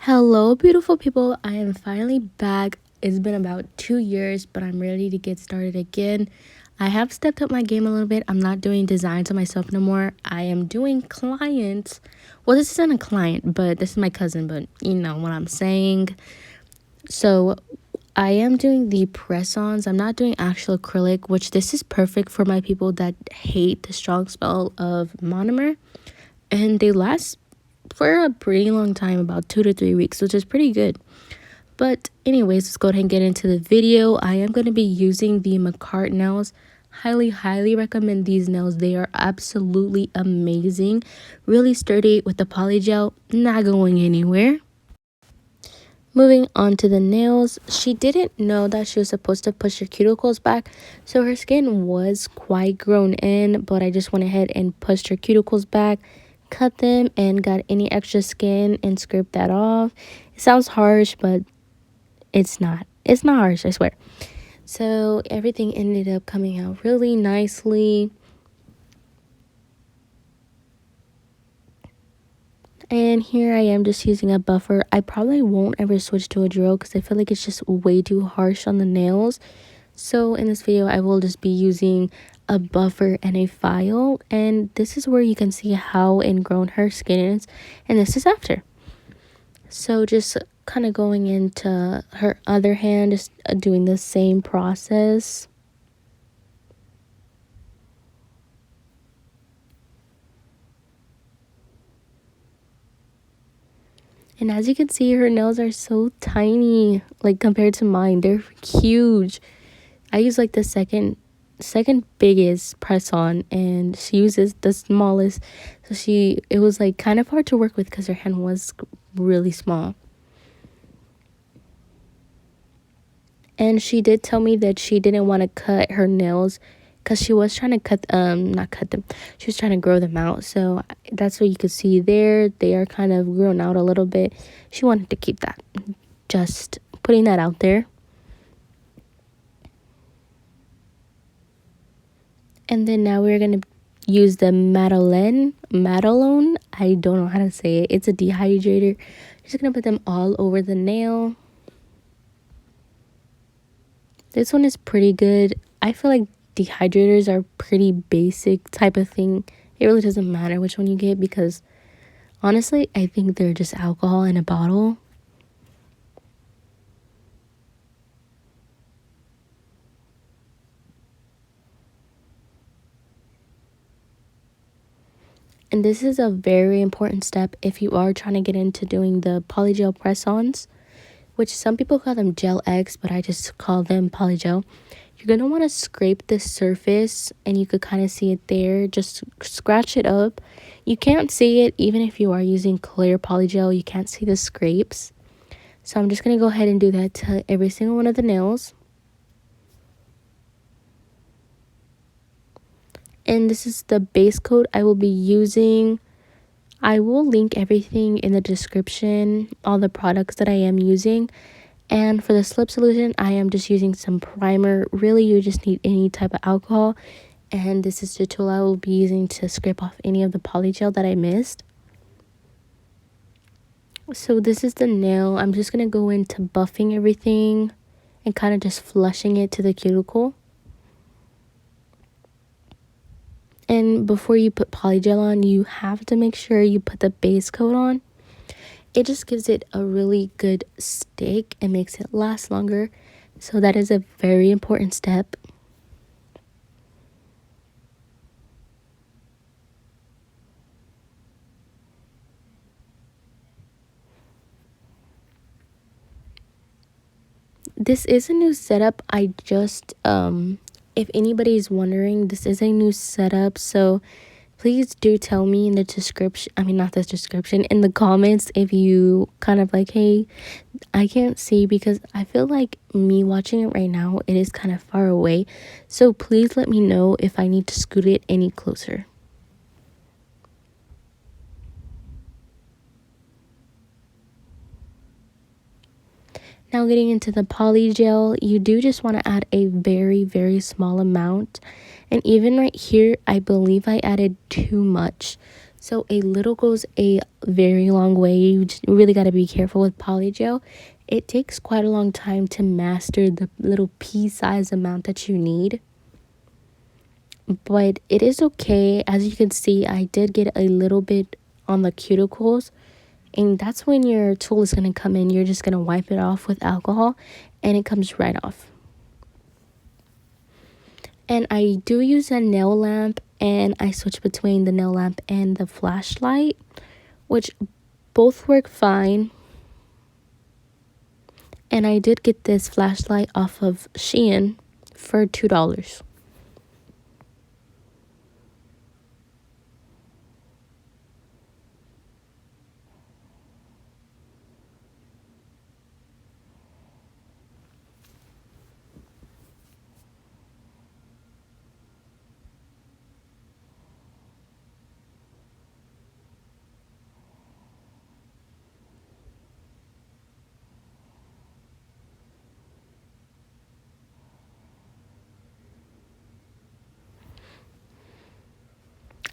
Hello, beautiful people. I am finally back. It's been about 2 years, but I'm ready to get started again. I have stepped up my game a little bit. I'm not doing designs on myself no more. I am doing clients. Well, this isn't a client, but this is my cousin, but you know what I'm saying. So I am doing the press-ons. I'm not doing actual acrylic, which this is perfect for my people that hate the strong smell of monomer. And they last for a pretty long time, about 2 to 3 weeks, which is pretty good. But anyways, let's go ahead and get into the video. I am going to be using the McCart nails. Highly recommend these nails. They are absolutely amazing, really sturdy with the poly gel, not going anywhere. Moving on to the nails, she didn't know that she was supposed to push her cuticles back, so her skin was quite grown in, but I just went ahead and pushed her cuticles back, cut them, and got any extra skin and scraped that off. It sounds harsh, but it's not harsh, I swear. So everything ended up coming out really nicely. And here I am just using a buffer. I probably won't ever switch to a drill because I feel like it's just way too harsh on the nails. So in this video, I will just be using a buffer and a file. And this is where you can see how ingrown her skin is. And this is after. So just kind of going into her other hand, just doing the same process. And as you can see, her nails are so tiny, like compared to mine. They're huge. I use like the second biggest press on, and she uses the smallest. So it was like kind of hard to work with because her hand was really small. And she did tell me that she didn't want to cut her nails because she was trying to not cut them. She was trying to grow them out. So that's what you could see there. They are kind of grown out a little bit. She wanted to keep that. Just putting that out there. And then now we're going to use the Madeleine. I don't know how to say it. It's a dehydrator. Just going to put them all over the nail. This one is pretty good. I feel like dehydrators are pretty basic type of thing. It really doesn't matter which one you get because honestly, I think they're just alcohol in a bottle. And this is a very important step if you are trying to get into doing the polygel press-ons, which some people call them gel X, but I just call them polygel. You're going to want to scrape the surface, and you could kind of see it there. Just scratch it up. You can't see it even if you are using clear polygel. You can't see the scrapes. So I'm just going to go ahead and do that to every single one of the nails. And this is the base coat I will be using. I will link everything in the description, all the products that I am using. And for the slip solution, I am just using some primer. Really, you just need any type of alcohol. And this is the tool I will be using to scrape off any of the polygel that I missed. So this is the nail. I'm just going to go into buffing everything and kind of just flushing it to the cuticle. And before you put polygel on, you have to make sure you put the base coat on. It just gives it a really good stick and makes it last longer. So that is a very important step. This is a new setup. I just if anybody is wondering, this is a new setup, so please do tell me in the description, not the description, in the comments if you kind of like, hey, I can't see, because I feel like me watching it right now, it is kind of far away. So please let me know if I need to scoot it any closer. Now getting into the poly gel, you do just want to add a very small amount. And even right here, I believe I added too much. So a little goes a very long way. You just really got to be careful with polygel. It takes quite a long time to master the little pea size amount that you need. But it is okay. As you can see, I did get a little bit on the cuticles. And that's when your tool is going to come in. You're just going to wipe it off with alcohol and it comes right off. And I do use a nail lamp, and I switch between the nail lamp and the flashlight, which both work fine. And I did get this flashlight off of Shein for $2.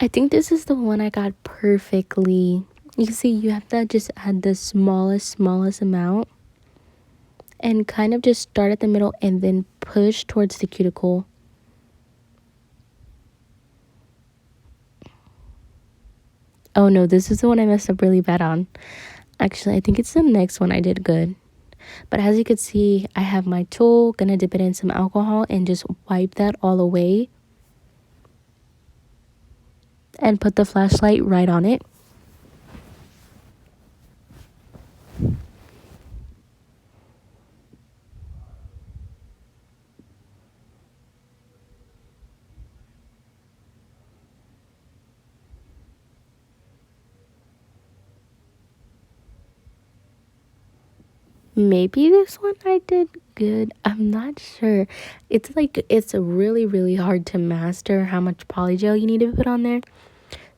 I think this is the one I got perfectly. You can see you have to just add the smallest amount and kind of just start at the middle and then push towards the cuticle. Oh no, this is the one I messed up really bad on. Actually, I think it's the next one I did good. But as you can see, I have my tool, gonna dip it in some alcohol and just wipe that all away. And put the flashlight right on it. Maybe this one I did good. I'm not sure. It's like it's really hard to master how much polygel you need to put on there.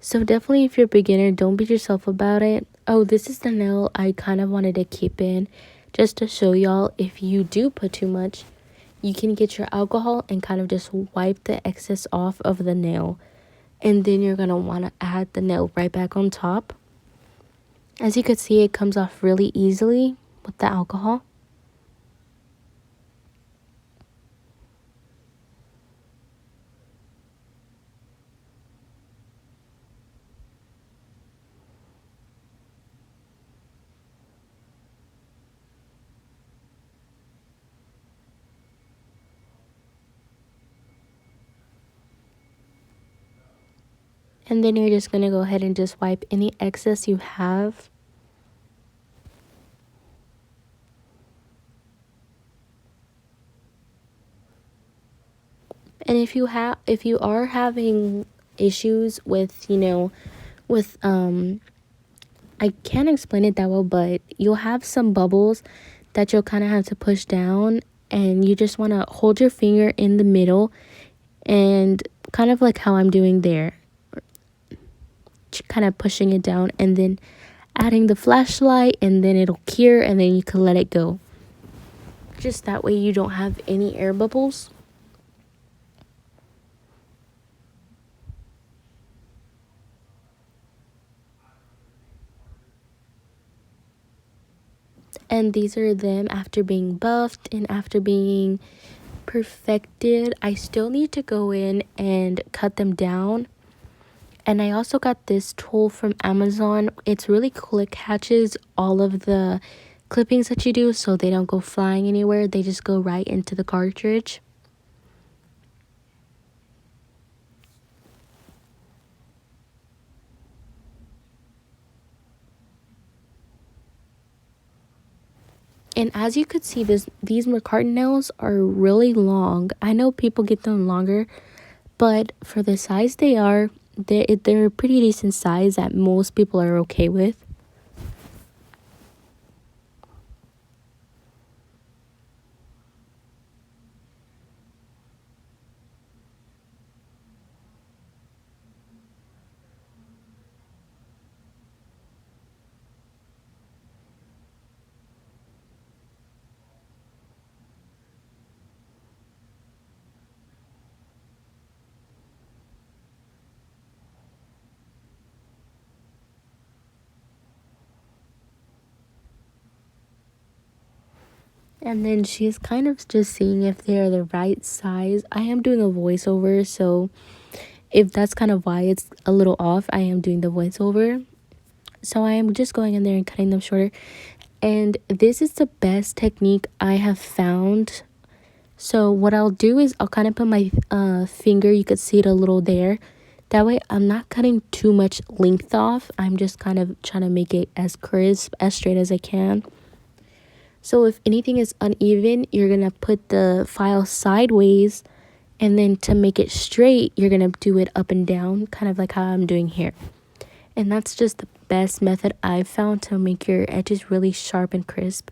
So definitely if you're a beginner, don't beat yourself about it. Oh, this is the nail I kind of wanted to keep in just to show y'all if you do put too much, you can get your alcohol and kind of just wipe the excess off of the nail. And then you're going to want to add the nail right back on top. As you can see, it comes off really easily with the alcohol. And then you're just going to go ahead and just wipe any excess you have. And if you are having issues with, with I can't explain it that well, but you'll have some bubbles that you'll kind of have to push down, and you just want to hold your finger in the middle and kind of like how I'm doing there, kind of pushing it down and then adding the flashlight, and then it'll cure and then you can let it go. Just that way you don't have any air bubbles. And these are them after being buffed and after being perfected. I still need to go in and cut them down. And I also got this tool from Amazon. It's really cool. It catches all of the clippings that you do so they don't go flying anywhere. They just go right into the cartridge. And as you could see, these McCartan nails are really long. I know people get them longer, but for the size they are, they're a pretty decent size that most people are okay with. And then she's kind of just seeing if they're the right size. I am doing a voiceover, so if that's kind of why it's a little off, I am doing the voiceover. So I am just going in there and cutting them shorter. And this is the best technique I have found. So what I'll do is I'll kind of put my finger, you could see it a little there. That way I'm not cutting too much length off. I'm just kind of trying to make it as crisp, as straight as I can. So if anything is uneven, you're going to put the file sideways, and then to make it straight, you're going to do it up and down, kind of like how I'm doing here. And that's just the best method I've found to make your edges really sharp and crisp.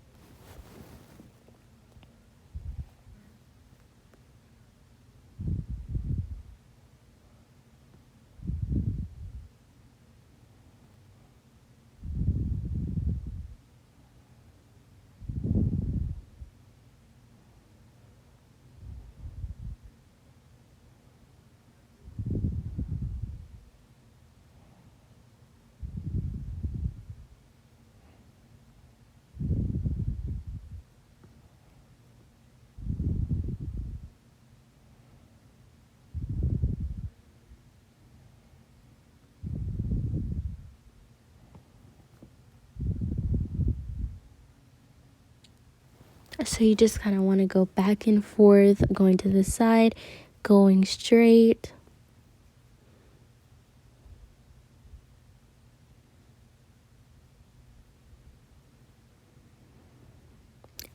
So you just kind of want to go back and forth, going to the side, going straight.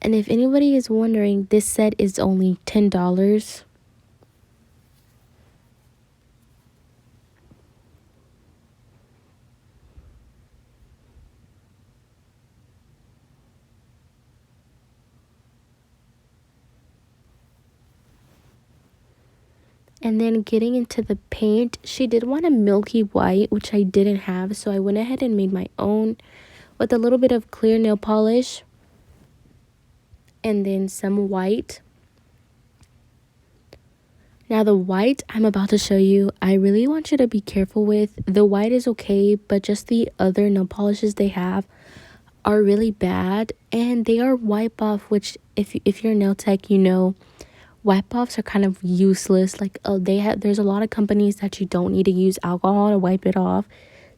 And if anybody is wondering, this set is only $10. And then getting into the paint, she did want a milky white, which I didn't have. So I went ahead and made my own with a little bit of clear nail polish and then some white. Now the white I'm about to show you, I really want you to be careful with. The white is okay, but just the other nail polishes they have are really bad, and they are wipe off, which if you're a nail tech, you know wipe offs are kind of useless. Like there's a lot of companies that you don't need to use alcohol to wipe it off.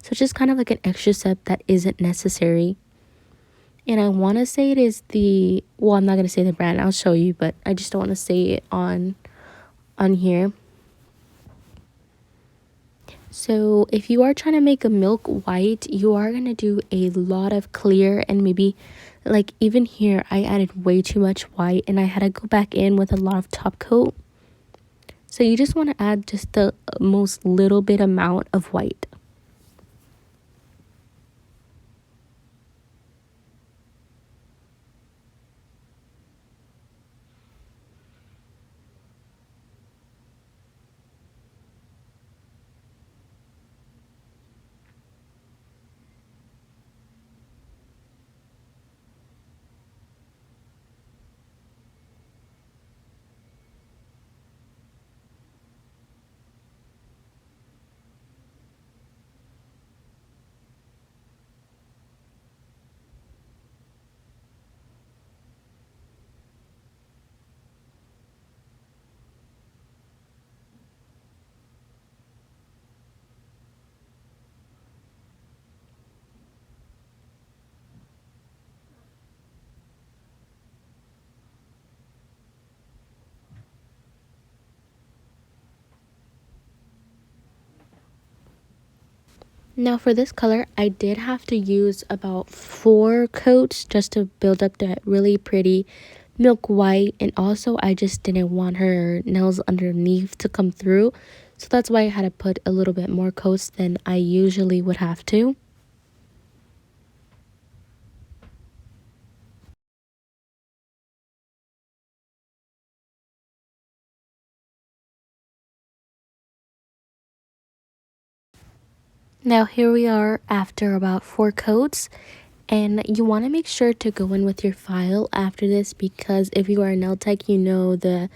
So it's just kind of like an extra step that isn't necessary. And I want to say it is well, I'm not going to say the brand. I'll show you, but I just don't want to say it on here. So if you are trying to make a milk white, you are going to do a lot of clear, and maybe like even here I added way too much white and I had to go back in with a lot of top coat. So you just want to add just the most little bit amount of white. Now for this color, I did have to use about 4 coats just to build up that really pretty milk white. And also I just didn't want her nails underneath to come through. So that's why I had to put a little bit more coats than I usually would have to. Now here we are after about 4 coats, and you want to make sure to go in with your file after this, because if you are a nail tech, you know the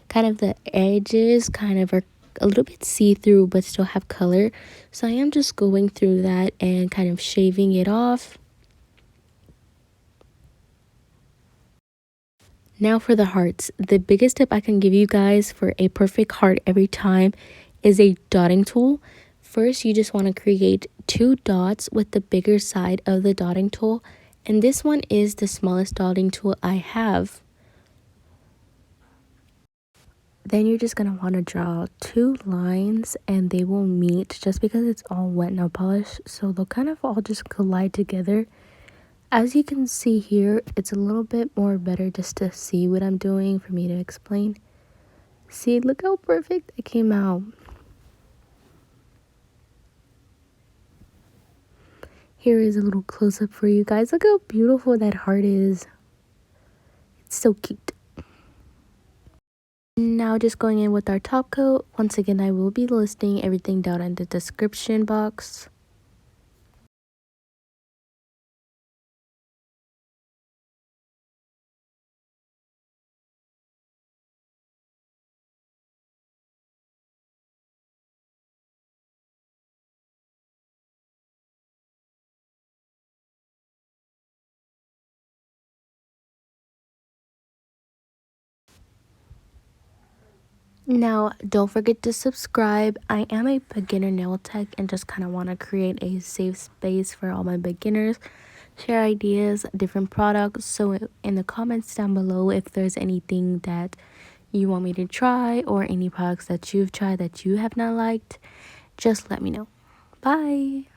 kind of the edges kind of are a little bit see-through but still have color. So I am just going through that and kind of shaving it off. Now for the hearts. The biggest tip I can give you guys for a perfect heart every time is a dotting tool. First, you just want to create 2 dots with the bigger side of the dotting tool. And this one is the smallest dotting tool I have. Then you're just going to want to draw 2 lines and they will meet just because it's all wet nail polish. So they'll kind of all just collide together. As you can see here, it's a little bit more better just to see what I'm doing for me to explain. See, look how perfect it came out. Here is a little close-up for you guys. Look how beautiful that heart is. It's so cute. Now just going in with our top coat. Once again, I will be listing everything down in the description box. Now, don't forget to subscribe. I am a beginner nail tech and just kind of want to create a safe space for all my beginners, share ideas, different products. So in the comments down below, if there's anything that you want me to try or any products that you've tried that you have not liked, just let me know. Bye.